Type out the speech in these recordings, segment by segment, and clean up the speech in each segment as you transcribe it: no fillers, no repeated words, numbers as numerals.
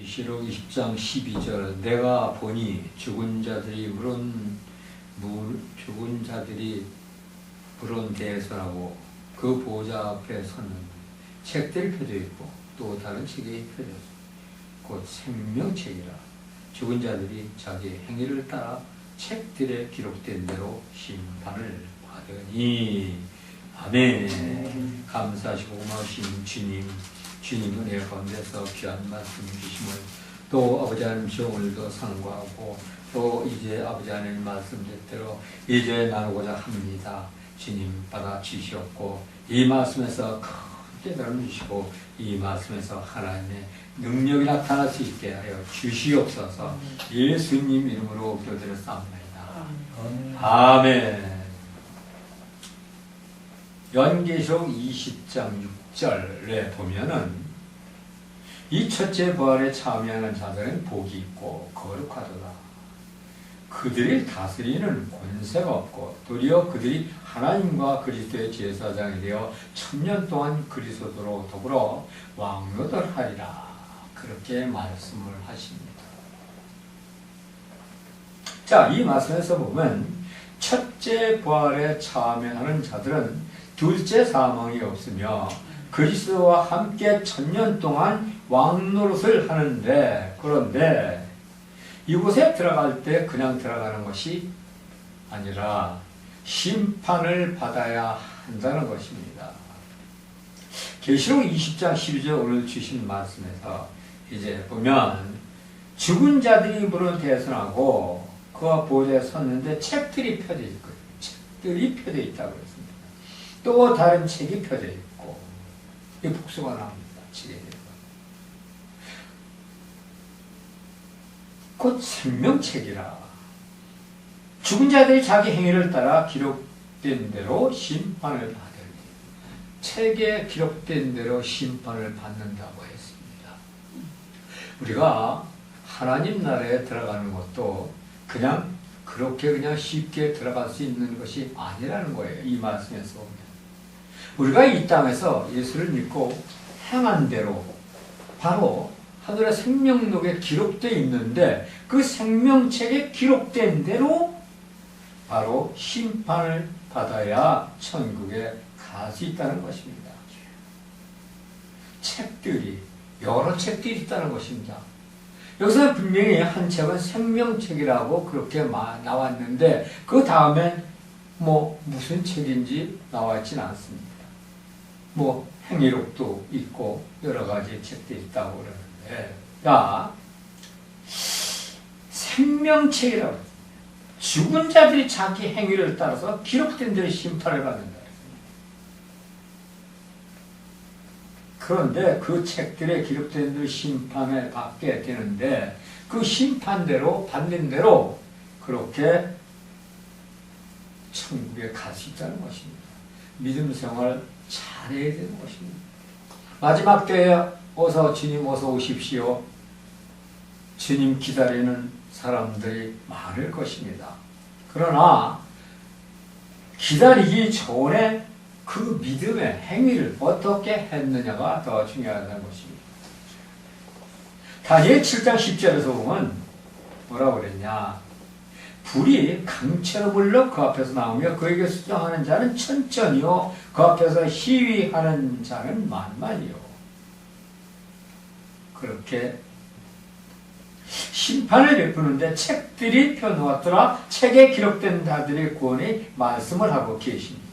계시록 20장 12절 내가 보니 죽은 자들이 물은 대선하고 그 보호자 앞에 섰는데 책들이 펴져 있고 또 다른 책이 펴져 있고 곧 생명책이라 죽은 자들이 자기 행위를 따라 책들에 기록된 대로 심판을 받으니 아멘. 감사하시고 고마우신 주님 은혜 가운데서 귀한 말씀 주심을 또 아버지 하나님 오늘도 상고하고 또 이제 아버지 하나님 말씀대로 이제 나누고자 합니다. 주님 받아 주시옵고 이 말씀에서 큰 깨달음 주시고 이 말씀에서 하나님의 능력이 나타날 수 있게 하여 주시옵소서. 예수님 이름으로 기도드렸사옵나이다. 아멘. 연계시록 20장 6절에 보면은 이 첫째 부활에 참여하는 자들은 복이 있고 거룩하도다. 그들이 다스리는 권세가 없고 도리어 그들이 하나님과 그리스도의 제사장이 되어 1000년 동안 그리스도로 더불어 왕노들 하리라. 그렇게 말씀을 하십니다. 자, 이 말씀에서 보면 첫째 부활에 참여하는 자들은 둘째 사망이 없으며 그리스도와 함께 1000년 동안 왕노릇을 하는데, 그런데 이곳에 들어갈 때 그냥 들어가는 것이 아니라 심판을 받아야 한다는 것입니다. 계시록 20장 12절 오늘 주신 말씀에서 이제 보면 죽은 자들이 물을 대선하고 그와 보호자에 섰는데 책들이 펴져 있거든요. 책들이 펴져 있다고 했습니다. 또 다른 책이 펴져 있고 이 복수가 나옵니다. 책에 대해서. 곧 생명책이라. 죽은 자들이 자기 행위를 따라 기록된 대로 심판을 받으니 책에 기록된 대로 심판을 받는다고 했습니다. 우리가 하나님 나라에 들어가는 것도 그냥 그렇게 그냥 쉽게 들어갈 수 있는 것이 아니라는 거예요. 이 말씀에서 보면. 우리가 이 땅에서 예수를 믿고 행한 대로 바로 하늘의 생명록에 기록되어 있는데 그 생명책에 기록된 대로 바로 심판을 받아야 천국에 갈 수 있다는 것입니다. 책들이 여러 책들이 있다는 것입니다. 여기서 분명히 한 책은 생명책이라고 그렇게 나왔는데 그 다음엔 무슨 책인지 나와 있지는 않습니다. 행위록도 있고 여러 가지 책들이 있다고 그러는데, 생명책이라고 죽은 자들이 자기 행위를 따라서 기록된 대로 심판을 받는다. 그런데 그 책들에 기록된 대로 심판을 받게 되는데 그 심판대로 받는 대로 그렇게 천국에 갈 수 있다는 것입니다. 믿음 생활 잘해야 되는 것입니다. 마지막 때에 어서 주님 어서 오십시오. 주님 기다리는 사람들이 많을 것입니다. 그러나 기다리기 전에 그 믿음의 행위를 어떻게 했느냐가 더 중요하다는 것입니다. 다니엘 7장 10절에서 보면 뭐라고 그랬냐? 불이 강체로 불러 그 앞에서 나오며 그에게 수정하는 자는 천천히요 그 앞에서 시위하는 자는 만만이요. 그렇게 심판을 베푸는데 책들이 펴놓았더라. 책에 기록된 자들의 구원의 말씀을 하고 계십니다.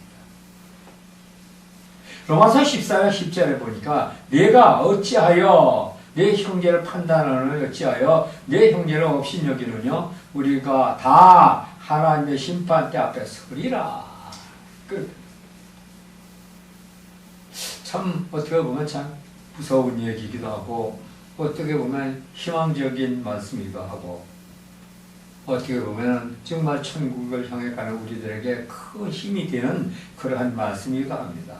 로마서 14장 10절에 보니까 내가 어찌하여 내 형제를 판단하느냐 어찌하여 내 형제를 없인 여기느냐 우리가 다 하나님의 심판대 앞에 서리라. 참 어떻게 보면 참 무서운 얘기이기도 하고 어떻게 보면 희망적인 말씀이기도 하고 어떻게 보면 정말 천국을 향해 가는 우리들에게 큰 힘이 되는 그러한 말씀이기도 합니다.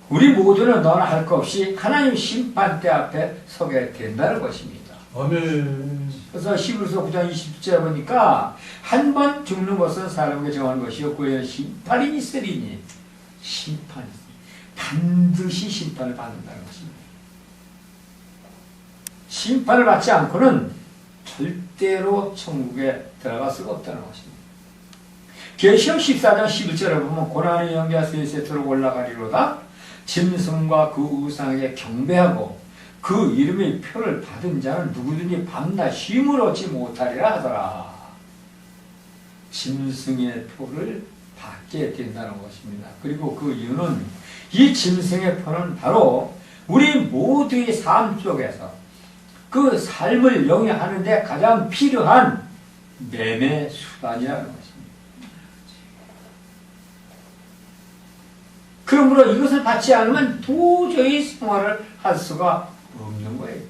우리 모두는 너나 할 것 없이 하나님 심판대 앞에 서게 된다는 것입니다. 아멘. 그래서 히브리서 9장 20절에 보니까 한 번 죽는 것은 사람에게 정한 것이었고 심판이 있으리니 심판이 반드시 심판을 받는다는 것입니다. 심판을 받지 않고는 절대로 천국에 들어갈 수가 없다는 것입니다. 계시록 14장 11절에 보면 고난의 영계가 셋으로 올라가리로다. 짐승과 그 우상에게 경배하고 그 이름의 표를 받은 자는 누구든지 밤낮 쉼을 얻지 못하리라 하더라. 짐승의 표를 받게 된다는 것입니다. 그리고 그 이유는 이 짐승의 표는 바로 우리 모두의 삶 속에서 그 삶을 영위하는 데 가장 필요한 매매 수단이라는 것입니다. 그러므로 이것을 받지 않으면 도저히 생활을 할 수가 없는 거예요.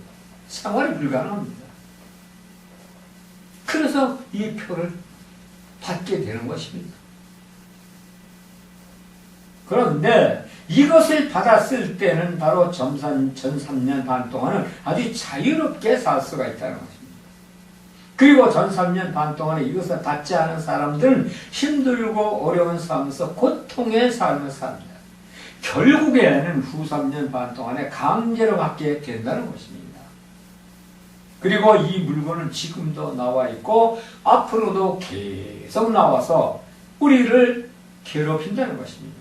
생활이 불가능합니다. 그래서 이 표를 받게 되는 것입니다. 그런데 이것을 받았을 때는 바로 전 3년 반 동안은 아주 자유롭게 살 수가 있다는 것입니다. 그리고 전 3년 반 동안에 이것을 받지 않은 사람들은 힘들고 어려운 삶에서 고통의 삶을 삽니다. 결국에는 후 3년 반 동안에 강제로 받게 된다는 것입니다. 그리고 이 물건은 지금도 나와 있고 앞으로도 계속 나와서 우리를 괴롭힌다는 것입니다.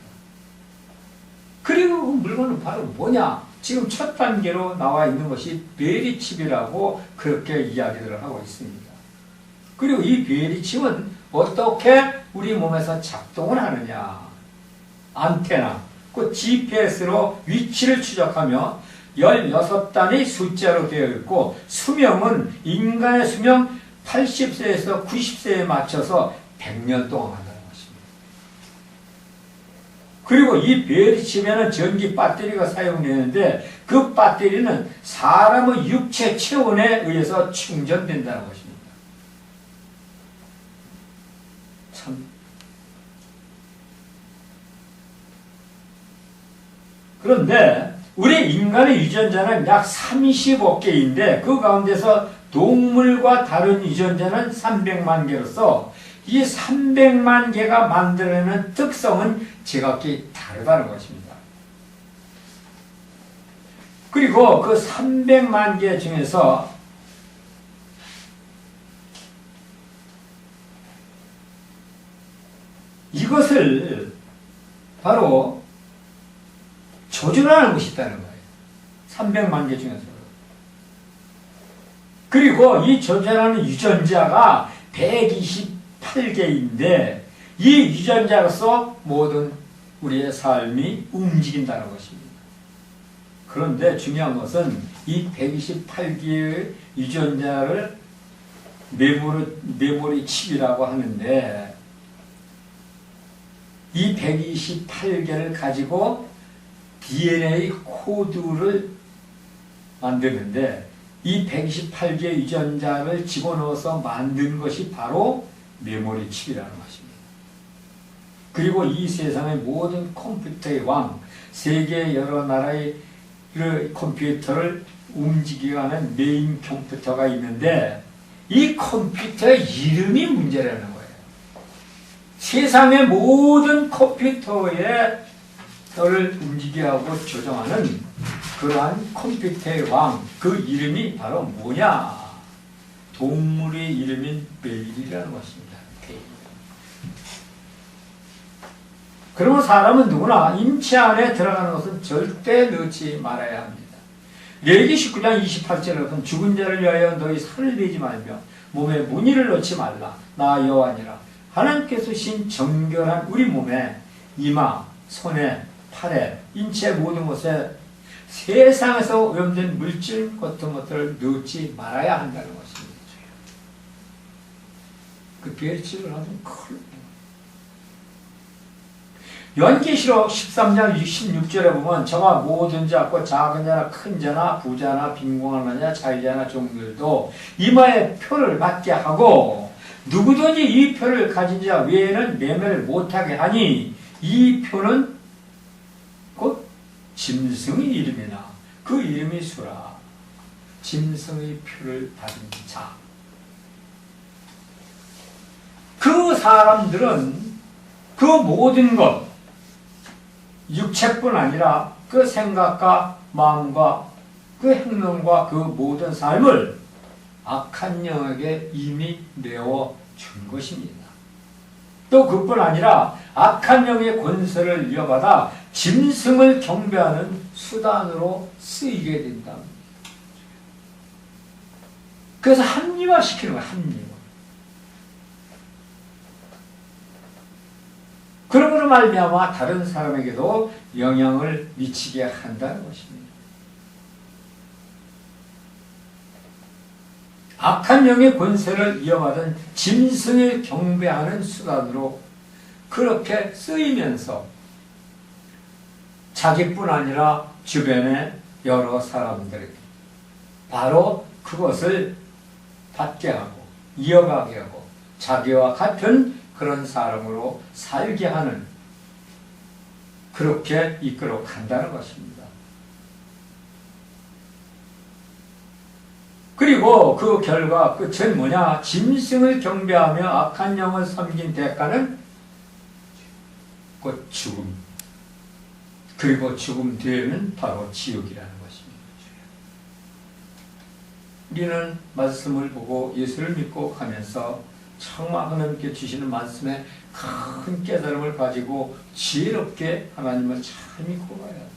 그리고 그 물건은 바로 뭐냐? 지금 첫 단계로 나와 있는 것이 베리칩이라고 그렇게 이야기를 하고 있습니다. 그리고 이 베리칩은 어떻게 우리 몸에서 작동을 하느냐? 안테나, 그 GPS로 위치를 추적하며 16단의 숫자로 되어 있고 수명은 인간의 수명 80세에서 90세에 맞춰서 100년 동안 한다는 것입니다. 그리고 이 베리칩에는 전기 배터리가 사용되는데 그 배터리는 사람의 육체 체온에 의해서 충전된다는 것입니다. 참 그런데 우리 인간의 유전자는 약 35 개인데 그 가운데서 동물과 다른 유전자는 300만 개로서 이 300만 개가 만들어내는 특성은 제각기 다르다는 것입니다. 그리고 그 300만 개 중에서 이것을 바로 조절하는 것이 있다는 거예요. 300만 개 중에서. 그리고 이 조절하는 유전자가 128개인데 이 유전자로서 모든 우리의 삶이 움직인다는 것입니다. 그런데 중요한 것은 이 128개의 유전자를 메모리 칩이라고 하는데 이 128개를 가지고 DNA 코드를 만드는데 이 128개 유전자를 집어넣어서 만든 것이 바로 메모리 칩이라는 것입니다. 그리고 이 세상의 모든 컴퓨터의 왕, 세계 여러 나라의 컴퓨터를 움직이게 하는 메인 컴퓨터가 있는데 이 컴퓨터의 이름이 문제라는 거예요. 세상의 모든 컴퓨터의 를 움직이게 하고 조정하는 그러한 컴퓨터의 왕, 그 이름이 바로 뭐냐? 동물의 이름인 베일이라는 것입니다. 베일. 그러면 사람은 누구나 인체 안에 들어가는 것은 절대 넣지 말아야 합니다. 레위기 19장 28절에 보면 죽은 자를 위하여 너희 살을 내지 말며 몸에 무늬를 넣지 말라. 나 여호와니라. 하나님께서 신 정결한 우리 몸에 이마, 손에, 팔에, 인체 모든 곳에 세상에서 오염된 물질 같은 것들을 넣지 말아야 한다는 것입니다. 그 베리칩을 하면 큰일 나요. 요한계시록 13장 16절에 보면 저가 모든 자, 곧 작은 자나 큰 자나 부자나 빈곤한 자나 자유자나 종들도 이마에 표를 받게 하고 누구든지 이 표를 가진 자 외에는 매매를 못하게 하니 이 표는 곧 짐승의 이름이나 그 이름이 수라. 짐승의 표를 받은 자. 그 사람들은 그 모든 것, 육체뿐 아니라 그 생각과 마음과 그 행동과 그 모든 삶을 악한 영에게 이미 내어 준 것입니다. 또 그뿐 아니라 악한 영의 권세를 이어받아 짐승을 경배하는 수단으로 쓰이게 된다. 그래서 합리화시키는 거야, 합리화. 그러므로 말미암아 다른 사람에게도 영향을 미치게 한다는 것입니다. 악한 영의 권세를 이어받은 짐승을 경배하는 수단으로 그렇게 쓰이면서 자기뿐 아니라 주변의 여러 사람들에게 바로 그것을 받게 하고 이어가게 하고 자기와 같은 그런 사람으로 살게 하는, 그렇게 이끌어 간다는 것입니다. 그리고 그 결과 끝은 뭐냐? 짐승을 경배하며 악한 영을 섬긴 대가는 곧 죽음. 그리고 죽음 뒤에는 바로 지옥이라는 것입니다. 우리는 말씀을 보고 예수를 믿고 가면서 정말 하나님께 주시는 말씀에 큰 깨달음을 가지고 지혜롭게 하나님을 잘 믿고 가야 합니다.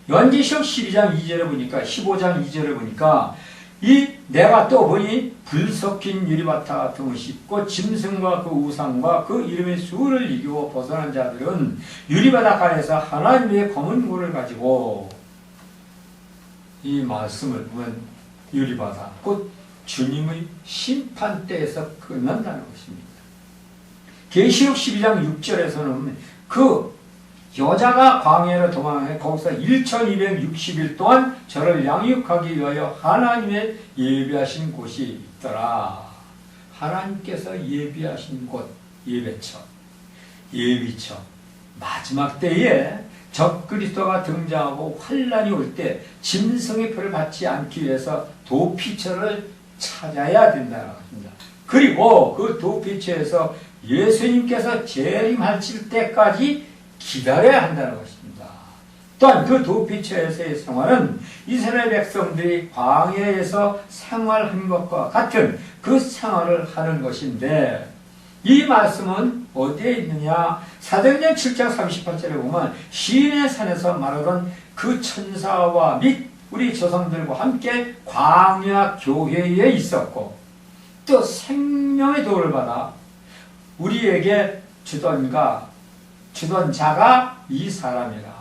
요한계시록 12장 2절에 보니까 15장 2절에 보니까 내가 또 보니 불 섞인 유리바타 같은 것이 있고 짐승과 그 우상과 그 이름의 수를 이기고 벗어난 자들은 유리바닷가에서 하나님의 검은 고를 가지고, 이 말씀을 보면 유리바다 곧 주님의 심판대에서 끝난다는 것입니다. 계시록 12장 6절에서는 그 여자가 광야로 도망해 거기서 1260일 동안 저를 양육하기 위하여 하나님의 예비하신 곳이 있더라. 하나님께서 예비하신 곳, 예배처, 예비처. 마지막 때에 적그리스도가 등장하고 환란이 올 때 짐승의 표를 받지 않기 위해서 도피처를 찾아야 된다는 것입니다. 그리고 그 도피처에서 예수님께서 재림하실 때까지 기다려야 한다는 것입니다. 또한 그 도피처에서의 생활은 이스라엘 백성들이 광야에서 생활한 것과 같은 그 생활을 하는 것인데, 이 말씀은 어디에 있느냐? 사도행전 7장 38절에 보면 시인의 산에서 말하던 그 천사와 및 우리 조상들과 함께 광야 교회에 있었고 또 생명의 도를 받아 우리에게 주던 자가 이 사람이라.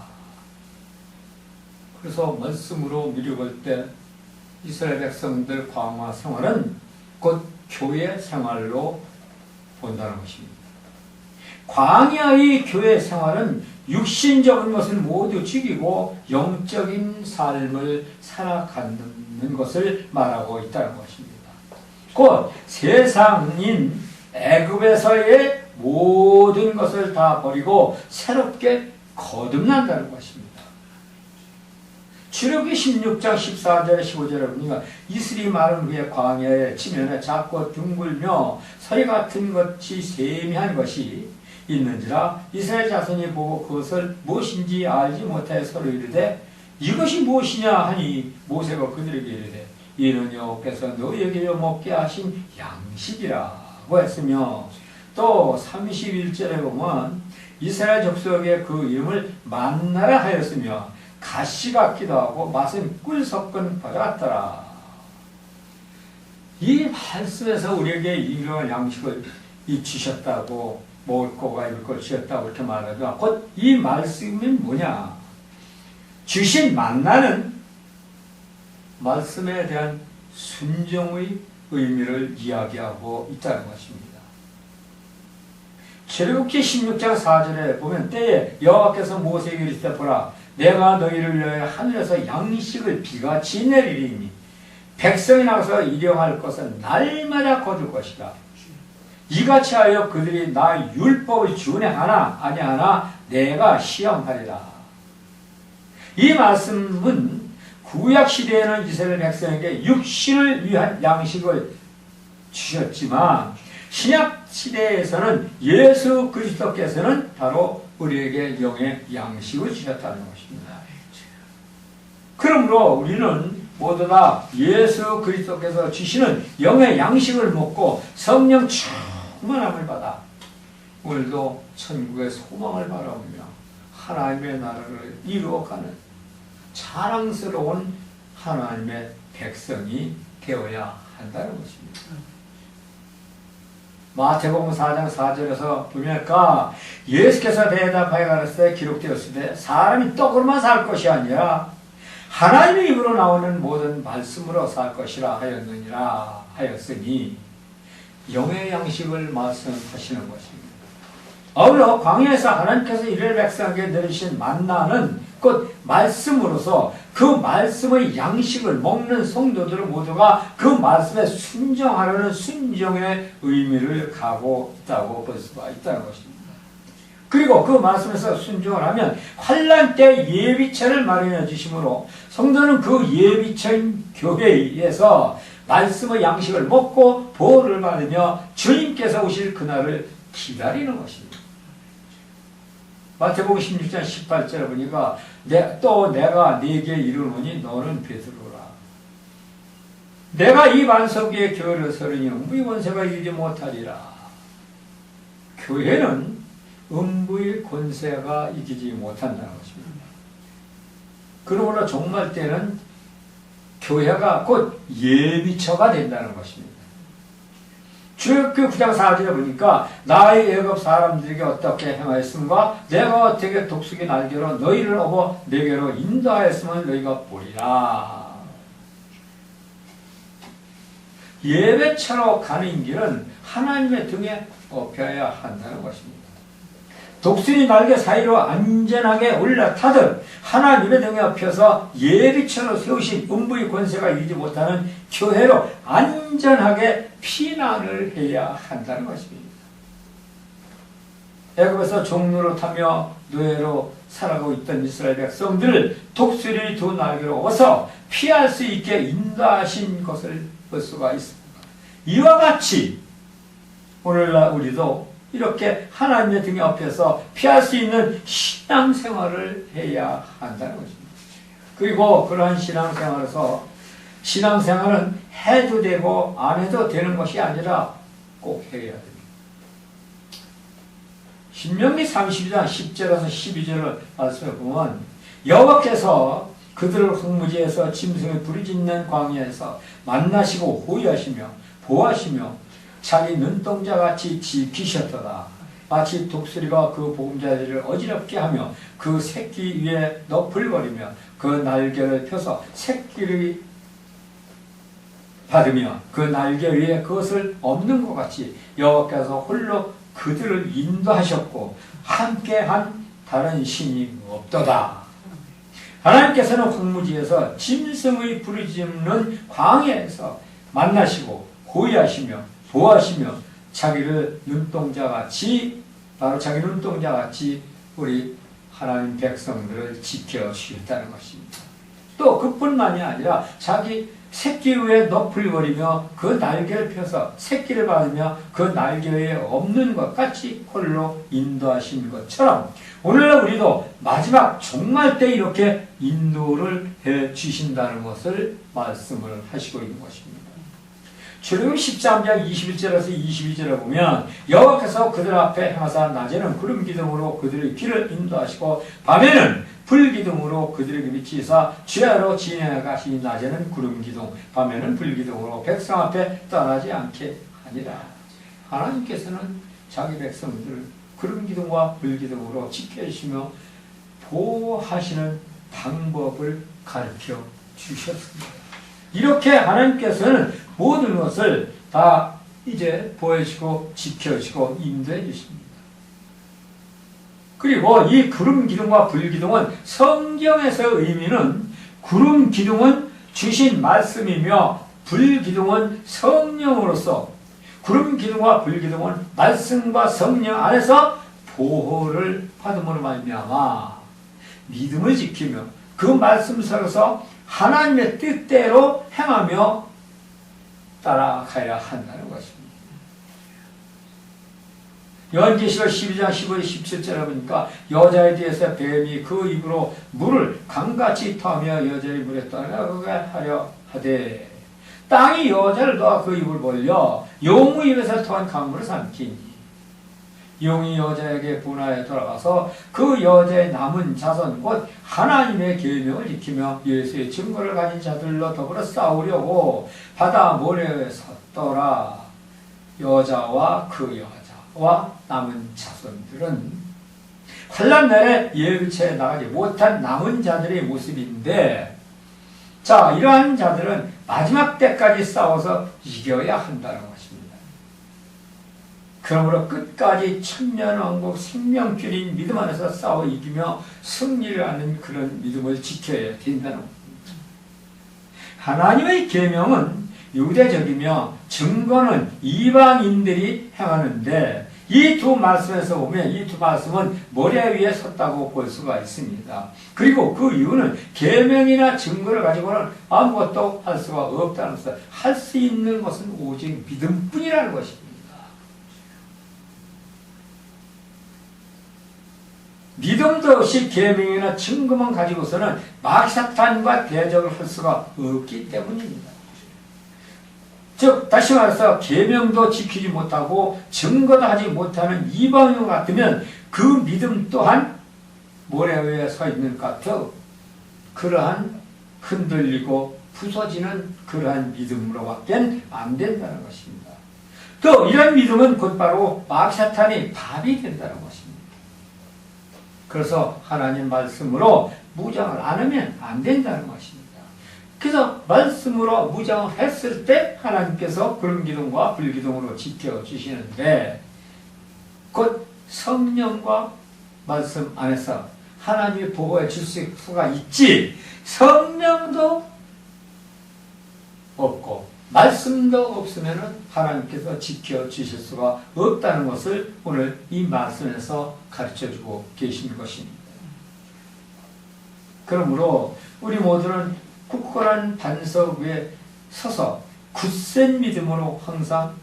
그래서 말씀으로 미루볼 때 이스라엘 백성들 광야 생활은 곧 교회 생활로 본다는 것입니다. 광야의 교회 생활은 육신적인 것을 모두 죽이고 영적인 삶을 살아가는 것을 말하고 있다는 것입니다. 곧 세상인 애굽에서의 모든 것을 다 버리고 새롭게 거듭난다는 것입니다. 출애굽기 16장 14절에 15절에 보니까 이슬이 마른 후에 광야에 지면에 작고 둥글며 서리 같은 것이 세미한 것이 있는지라 이스라엘 자손이 보고 그것을 무엇인지 알지 못하여 서로 이르되 이것이 무엇이냐 하니 모세가 그들에게 이르되 이는 여호와께서 너희에게 먹게 하신 양식이라고 했으며, 또 31절에 보면 이스라엘 족속의 그 이름을 만나라 하였으며 가시 같기도 하고 맛은 꿀 섞은 바 같더라. 이 말씀에서 우리에게 일용할 양식을 주셨다고, 먹을 거가 입을 걸 주셨다고 이렇게 말하죠. 곧 이 말씀이 뭐냐? 주신 만나는 말씀에 대한 순종의 의미를 이야기하고 있다는 것입니다. 출애굽기 16장 4절에 보면 때에 여호와께서 모세에게 이르시되 보라 내가 너희를 위하여 하늘에서 양식을 비같이 내리리니 백성이 나가서 일용할 것은 날마다 거둘 것이다. 이같이 하여 그들이 나 율법을 준행하나 아니하나 내가 시험하리라. 이 말씀은 구약시대에는 이스라엘 백성에게 육신을 위한 양식을 주셨지만 신약시대에서는 예수 그리스도께서는 바로 우리에게 영의 양식을 주셨다는 것입니다. 그러므로 우리는 모두 다 예수 그리스도께서 주시는 영의 양식을 먹고 성령 충만함을 받아 오늘도 천국의 소망을 바라보며 하나님의 나라를 이루어가는 자랑스러운 하나님의 백성이 되어야 한다는 것입니다. 마태복음 4장 4절에서 보니까 예수께서 대답하여 가라사대 기록되었으되 사람이 떡으로만 살 것이 아니라 하나님의 입으로 나오는 모든 말씀으로 살 것이라 하였으니 영의 양식을 말씀하시는 것입니다. 아울러 광야에서 하나님께서 이스라엘 백성에게 내리신 만나는 곧 말씀으로서 그 말씀의 양식을 먹는 성도들 모두가 그 말씀에 순종하려는 순종의 의미를 가고 있다고 볼 수가 있다는 것입니다. 그리고 그 말씀에서 순종을 하면 환난 때 예비처를 마련해 주심으로 성도는 그 예비처인 교회에서 말씀의 양식을 먹고 보호를 받으며 주님께서 오실 그날을 기다리는 것입니다. 마태복음 16장 18절에 보니까 또 내가 네게 이르노니 너는 베드로라. 내가 이 반석 위에 교회를 서르니 음부의 권세가 이기지 못하리라. 교회는 음부의 권세가 이기지 못한다는 것입니다. 그러므로 종말 때는 교회가 곧 예비처가 된다는 것입니다. 출애굽기 9장 4절에 보니까 나의 애굽 사람들에게 어떻게 행하였음과 내가 어떻게 독수리 날개로 너희를 업어 내게로 인도하였음을 너희가 보리라. 예배처로 가는 길은 하나님의 등에 업혀야 한다는 것입니다. 독수리 날개 사이로 안전하게 올라타듯 하나님의 등에 업혀서 예비처로 세우신 음부의 권세가 이기지 못하는 교회로 안전하게 피난을 해야 한다는 것입니다. 애굽에서 종로로 타며 노예로 살아가고 있던 이스라엘 백성들을 독수리 두 날개로 업어서 피할 수 있게 인도하신 것을 볼 수가 있습니다. 이와 같이 오늘날 우리도 이렇게 하나님의 등에 업혀서 피할 수 있는 신앙생활을 해야 한다는 것입니다. 그리고 그러한 신앙생활에서 신앙생활은 해도 되고 안 해도 되는 것이 아니라 꼭 해야 됩니다. 신명기 32장 10절에서 12절을 말씀해 보면 여호와께서 그들을 황무지에서 짐승의 부르짖는 광야에서 만나시고 호위하시며 보호하시며 자기 눈동자같이 지키셨도다. 마치 독수리가 그 보금자리를 어지럽게 하며 그 새끼 위에 너풀거리며 그 날개를 펴서 새끼를 받으며 그 날개 위에 그것을 엎는 것 같이 여호와께서 홀로 그들을 인도하셨고 함께한 다른 신이 없도다. 하나님께서는 황무지에서 짐승의 부르짖는 광야에서 만나시고 호위하시며 보호하시며 자기를 눈동자같이 바로 자기 눈동자같이 우리 하나님 백성들을 지켜주셨다는 것입니다. 또 그뿐만이 아니라 자기 새끼 위에 너풀거리며 그 날개를 펴서 새끼를 받으며 그 날개 위에 없는 것 같이 홀로 인도하신 것처럼 오늘날 우리도 마지막 종말 때 이렇게 인도를 해 주신다는 것을 말씀을 하시고 있는 것입니다. 출애굽기 13장 21절에서 22절에 보면 여호와께서 그들 앞에 행하사 낮에는 구름 기둥으로 그들의 길을 인도하시고 밤에는 불 기둥으로 그들에게 비치사 주야로 진행하시니 낮에는 구름 기둥 밤에는 불 기둥으로 백성 앞에 떠나지 않게 하니라. 하나님께서는 자기 백성들을 구름 기둥과 불 기둥으로 지켜주시며 보호하시는 방법을 가르쳐 주셨습니다. 이렇게 하나님께서는 모든 것을 다 이제 보여주고 지켜주고 인도해 주십니다. 그리고 이 구름 기둥과 불 기둥은 성경에서 의미는 구름 기둥은 주신 말씀이며 불 기둥은 성령으로서 구름 기둥과 불 기둥은 말씀과 성령 안에서 보호를 받음으로 말미암아 믿음을 지키며 그 말씀 속에서 하나님의 뜻대로 행하며 따라가야 한다는 것입니다. 요한계시록 12장 15절 17절에 보니까 여자에 대해서 뱀이 그 입으로 물을 강같이 터며 여자의 물에 떠나가게 하려 하되 땅이 여자를 놓아 그 입을 벌려 용의 입에서 터한 강물을 삼키니 용이 여자에게 분하에 돌아가서 그 여자의 남은 자손 곧 하나님의 계명을 지키며 예수의 증거를 가진 자들로 더불어 싸우려고 바다 모래에 섰더라. 여자와 그 여자와 남은 자손들은 환난 날에 예비체에 나가지 못한 남은 자들의 모습인데, 자, 이러한 자들은 마지막 때까지 싸워서 이겨야 한다는 것입니다. 그러므로 끝까지 천년왕국 생명줄인 믿음 안에서 싸워 이기며 승리를 하는 그런 믿음을 지켜야 된다는 겁니다. 하나님의 계명은 유대적이며 증거는 이방인들이 행하는데, 이 두 말씀에서 보면 이 두 말씀은 모래 위에 섰다고 볼 수가 있습니다. 그리고 그 이유는 계명이나 증거를 가지고는 아무것도 할 수가 없다는 것을, 할 수 있는 것은 오직 믿음뿐이라는 것입니다. 믿음도 없이 계명이나 증거만 가지고서는 마귀사탄과 대적을 할 수가 없기 때문입니다. 즉 다시 말해서 계명도 지키지 못하고 증거도 하지 못하는 이방인 같으면 그 믿음 또한 모래 위에 서 있는 것 같아 그러한 흔들리고 부서지는 그러한 믿음으로밖에 안 된다는 것입니다. 또 이런 믿음은 곧바로 마귀사탄의 밥이 된다는 것입니다. 그래서 하나님 말씀으로 무장을 안 하면 안 된다는 것입니다. 그래서 말씀으로 무장을 했을 때 하나님께서 그런 기둥과 불기둥으로 지켜주시는데, 곧 성령과 말씀 안에서 하나님이 보호해 줄 수가 있지, 성령도 없고 말씀도 없으면 하나님께서 지켜주실 수가 없다는 것을 오늘 이 말씀에서 가르쳐주고 계신 것입니다. 그러므로 우리 모두는 굳건한 반석 위에 서서 굳센 믿음으로 항상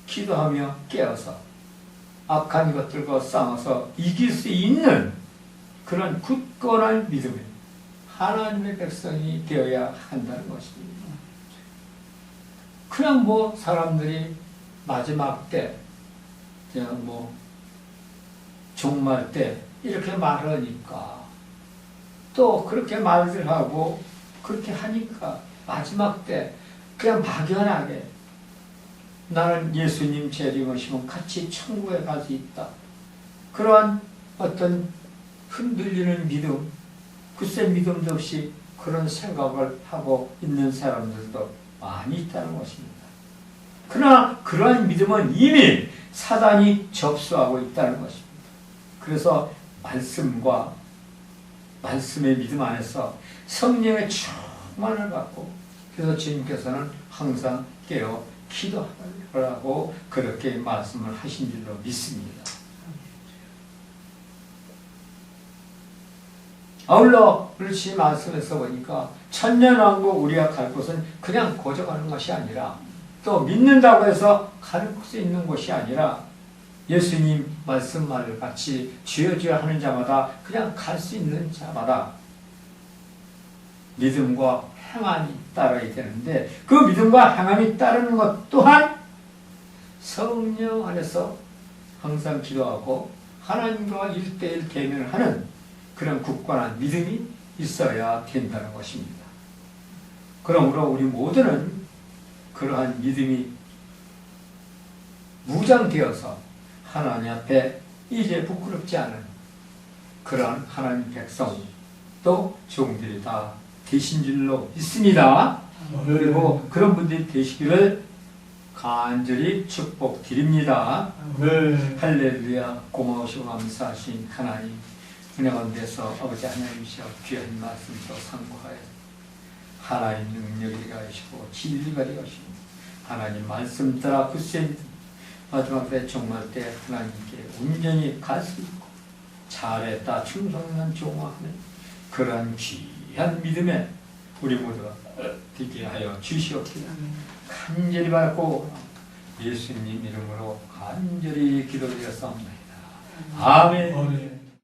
기도하며 깨어서 악한 것들과 싸워서 이길 수 있는 그런 굳건한 믿음을 하나님의 백성이 되어야 한다는 것입니다. 그냥 뭐 사람들이 마지막 때, 그냥 뭐 종말 때 이렇게 말하니까, 또 그렇게 말들 하고 그렇게 하니까 마지막 때 그냥 막연하게 나는 예수님 재림하시면 같이 천국에 갈 수 있다, 그러한 어떤 흔들리는 믿음, 굳센 믿음도 없이 그런 생각을 하고 있는 사람들도 많이 있다는 것입니다. 그러나 그러한 믿음은 이미 사단이 접수하고 있다는 것입니다. 그래서 말씀과 말씀의 믿음 안에서 성령의 충만을 받고, 그래서 주님께서는 항상 깨어 기도하라고 그렇게 말씀을 하신 줄로 믿습니다. 아울러 그렇지 말씀에서 보니까 천년왕국 우리가 갈 곳은 그냥 거저가는 것이 아니라, 또 믿는다고 해서 갈 수 있는 곳이 아니라, 예수님 말씀 말을 같이 주여 주여 하는 자마다, 그냥 갈 수 있는 자마다 믿음과 행함이 따라야 되는데, 그 믿음과 행함이 따르는 것 또한 성령 안에서 항상 기도하고 하나님과 1:1 대면을 하는 그런 굳건한 믿음이 있어야 된다는 것입니다. 그러므로 우리 모두는 그러한 믿음이 무장되어서 하나님 앞에 이제 부끄럽지 않은 그러한 하나님 백성, 또 종들이 다 되신 줄로 믿습니다. 그리고 그런 분들이 되시기를 간절히 축복드립니다. 할렐루야. 고마우시고 감사하신 하나님, 은혜 가운데서 아버지 하나님이시여 귀한 말씀도 상고하여 하나님 능력이 가시고 진리가 되시고 하나님 말씀 따라 굳센 마지막 때 종말 때 하나님께 온전히 갈 수 있고 잘했다 충성한 종하는 그러한 귀한 믿음에 우리 모두가 되게 하여 주시옵기를 간절히 바라고 예수님 이름으로 간절히 기도드렸사옵나이다. 아멘.